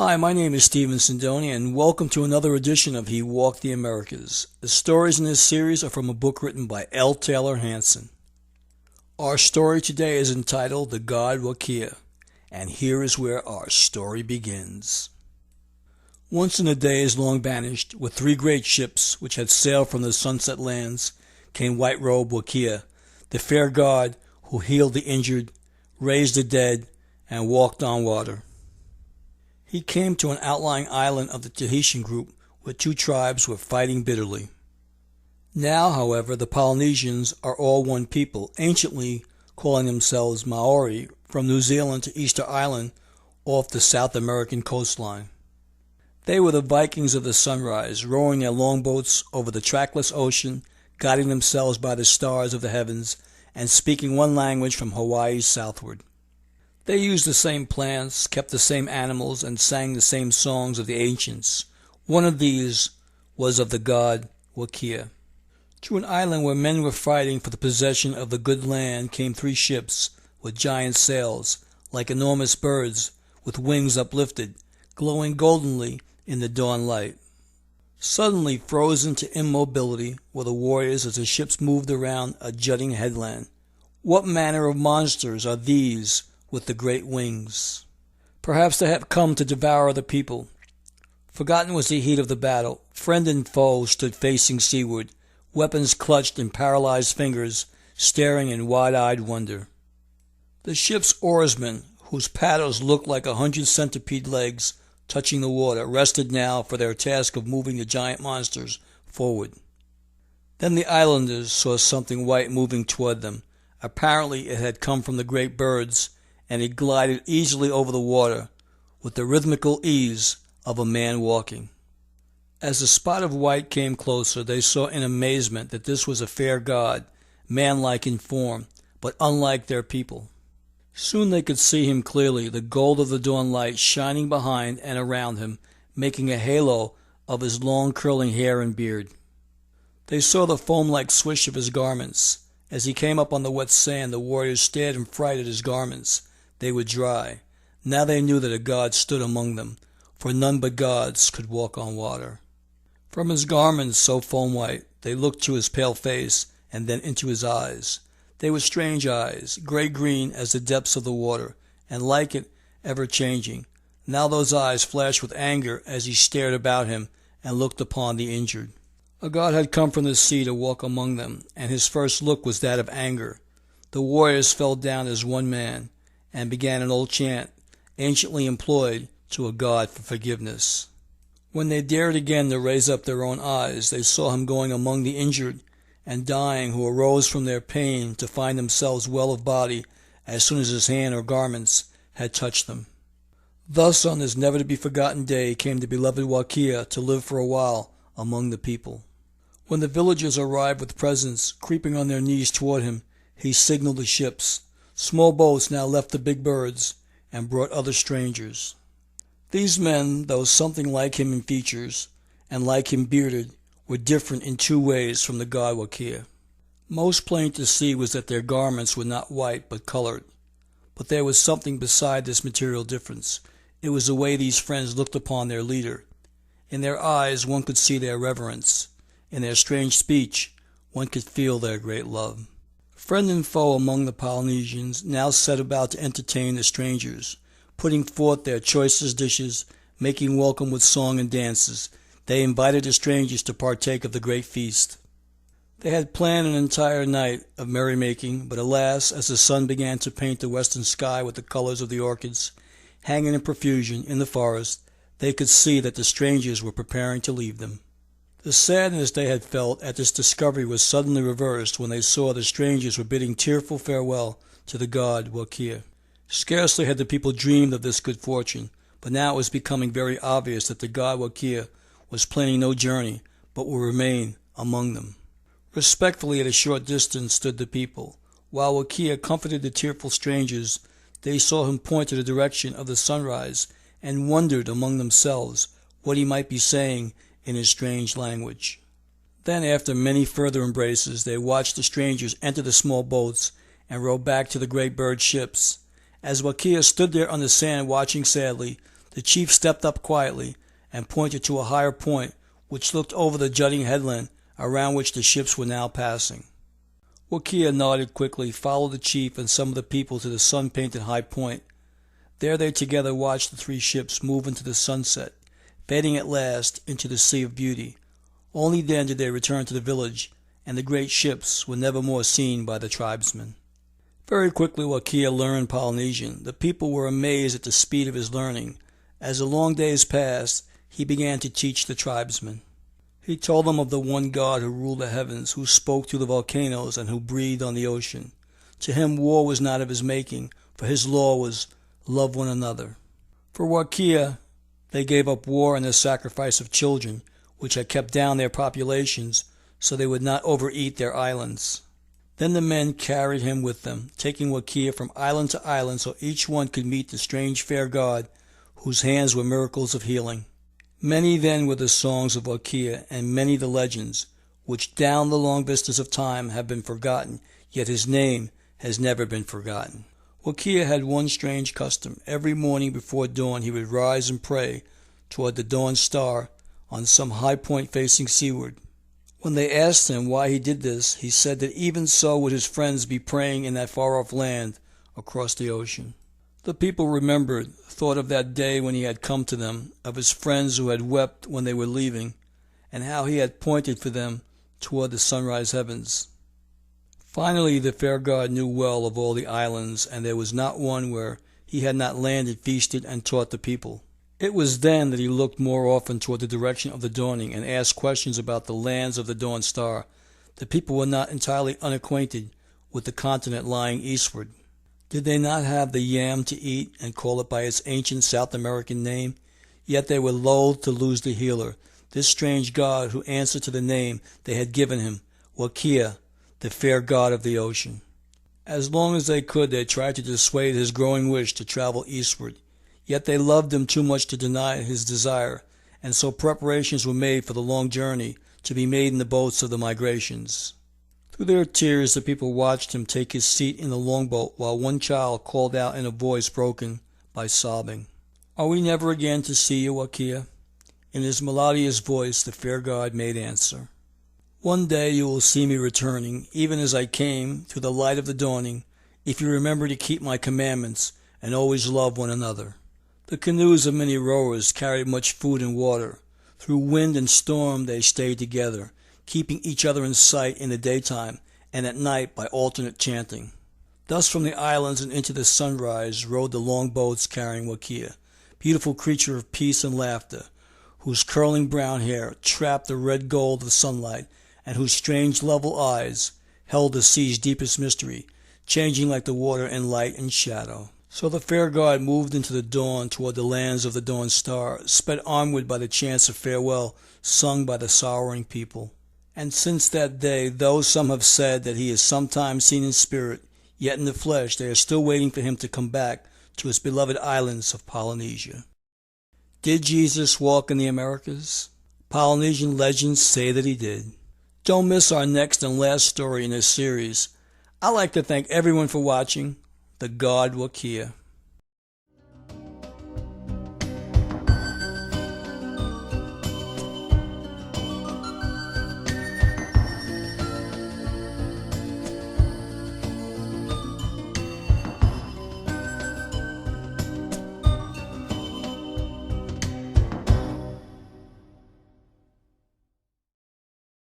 Hi, my name is Sindoni, and welcome to another edition of He Walked the Americas. The stories in this series are from a book written by L. Taylor Hansen. Our story today is entitled The God Wakea, and here is where our story begins. Once in the days long vanished, with three great ships which had sailed from the sunset lands, came white-robed Wakea, the fair god who healed the injured, raised the dead, and walked on water. He came to an outlying island of the Tahitian group where two tribes were fighting bitterly. Now, however, the Polynesians are all one people, anciently calling themselves Maori, from New Zealand to Easter Island off the South American coastline. They were the Vikings of the sunrise, rowing their longboats over the trackless ocean, guiding themselves by the stars of the heavens, and speaking one language from Hawaii southward. They used the same plants, kept the same animals, and sang the same songs of the ancients. One of these was of the god Wakea. To an island where men were fighting for the possession of the good land came three ships with giant sails, like enormous birds, with wings uplifted, glowing goldenly in the dawn light. Suddenly frozen to immobility were the warriors as the ships moved around a jutting headland. What manner of monsters are these with the great wings? Perhaps they have come to devour the people. Forgotten was the heat of the battle. Friend and foe stood facing seaward, weapons clutched in paralyzed fingers, staring in wide-eyed wonder. The ship's oarsmen, whose paddles looked like 100 centipede legs touching the water, rested now for their task of moving the giant monsters forward. Then the islanders saw something white moving toward them. Apparently it had come from the great birds, and it glided easily over the water with the rhythmical ease of a man walking. As the spot of white came closer, they saw in amazement that this was a fair god, man-like in form, but unlike their people. Soon they could see him clearly, the gold of the dawn light shining behind and around him, making a halo of his long curling hair and beard. They saw the foam-like swish of his garments. As he came up on the wet sand, the warriors stared in fright at his garments. They were dry. Now they knew that a god stood among them, for none but gods could walk on water. From his garments, so foam-white, they looked to his pale face, and then into his eyes. They were strange eyes, gray-green as the depths of the water, and like it, ever-changing. Now those eyes flashed with anger as he stared about him and looked upon the injured. A god had come from the sea to walk among them, and his first look was that of anger. The warriors fell down as one man, and began an old chant, anciently employed to a god for forgiveness. When they dared again to raise up their own eyes, they saw him going among the injured and dying, who arose from their pain to find themselves well of body as soon as his hand or garments had touched them. Thus on this never-to-be-forgotten day came the beloved Wakea to live for a while among the people. When the villagers arrived with presents, creeping on their knees toward him, he signaled the ships. Small boats now left the big birds and brought other strangers. These men, though something like him in features, and like him bearded, were different in two ways from the god Wakea. Most plain to see was that their garments were not white but colored. But there was something beside this material difference. It was the way these friends looked upon their leader. In their eyes one could see their reverence. In their strange speech one could feel their great love. Friend and foe among the Polynesians now set about to entertain the strangers, putting forth their choicest dishes, making welcome with song and dances. They invited the strangers to partake of the great feast. They had planned an entire night of merrymaking, but alas, as the sun began to paint the western sky with the colors of the orchids, hanging in profusion in the forest, they could see that the strangers were preparing to leave them. The sadness they had felt at this discovery was suddenly reversed when they saw the strangers were bidding tearful farewell to the god Wakea. Scarcely had the people dreamed of this good fortune, but now it was becoming very obvious that the god Wakea was planning no journey, but would remain among them. Respectfully at a short distance stood the people. While Wakea comforted the tearful strangers, they saw him point to the direction of the sunrise, and wondered among themselves what he might be saying in his strange language. Then, after many further embraces, they watched the strangers enter the small boats and row back to the great bird ships. As Wakea stood there on the sand watching sadly, The chief stepped up quietly and pointed to a higher point which looked over the jutting headland around which the ships were now passing. Wakea nodded quickly, followed the chief and some of the people to the sun-painted high point. There they together watched the three ships move into the sunset, fading at last into the sea of beauty. Only then did they return to the village, and the great ships were never more seen by the tribesmen. Very quickly Wakea learned Polynesian. The people were amazed at the speed of his learning. As the long days passed, he began to teach the tribesmen. He told them of the one God who ruled the heavens, who spoke through the volcanoes, and who breathed on the ocean. To him war was not of his making, for his law was love one another. For Wakea, they gave up war and the sacrifice of children, which had kept down their populations, so they would not overeat their islands. Then the men carried him with them, taking Wakea from island to island, so each one could meet the strange fair God, whose hands were miracles of healing. Many then were the songs of Wakea, and many the legends, which down the long vistas of time have been forgotten, yet his name has never been forgotten. Wakea had one strange custom. Every morning before dawn he would rise and pray toward the dawn star on some high point facing seaward. When they asked him why he did this, he said that even so would his friends be praying in that far-off land across the ocean. The people remembered, thought of that day when he had come to them, of his friends who had wept when they were leaving, and how he had pointed for them toward the sunrise heavens. Finally the fair God knew well of all the islands, and there was not one where he had not landed, feasted, and taught the people. It was then that he looked more often toward the direction of the dawning and asked questions about the lands of the dawn star. The people were not entirely unacquainted with the continent lying eastward. Did they not have the yam to eat and call it by its ancient South American name? Yet they were loath to lose the healer, this strange God who answered to the name they had given him, Wakea, the fair God of the ocean. As long as they could, they tried to dissuade his growing wish to travel eastward. Yet they loved him too much to deny his desire, and so preparations were made for the long journey to be made in the boats of the migrations. Through their tears the people watched him take his seat in the longboat, while one child called out in a voice broken by sobbing, "Are we never again to see you, Wakea?" In his melodious voice the fair God made answer, "One day you will see me returning, even as I came, through the light of the dawning, if you remember to keep my commandments and always love one another." The canoes of many rowers carried much food and water. Through wind and storm they stayed together, keeping each other in sight in the daytime, and at night by alternate chanting. Thus from the islands and into the sunrise rode the long boats carrying Wakea, beautiful creature of peace and laughter, whose curling brown hair trapped the red gold of sunlight, and whose strange level eyes held the sea's deepest mystery, changing like the water in light and shadow. So the fair God moved into the dawn toward the lands of the dawn star, sped onward by the chants of farewell sung by the sorrowing people. And since that day, though some have said that he is sometimes seen in spirit, yet in the flesh they are still waiting for him to come back to his beloved islands of Polynesia. Did Jesus walk in the Americas? Polynesian legends say that he did. Don't miss our next and last story in this series. I'd like to thank everyone for watching. The God Wakea.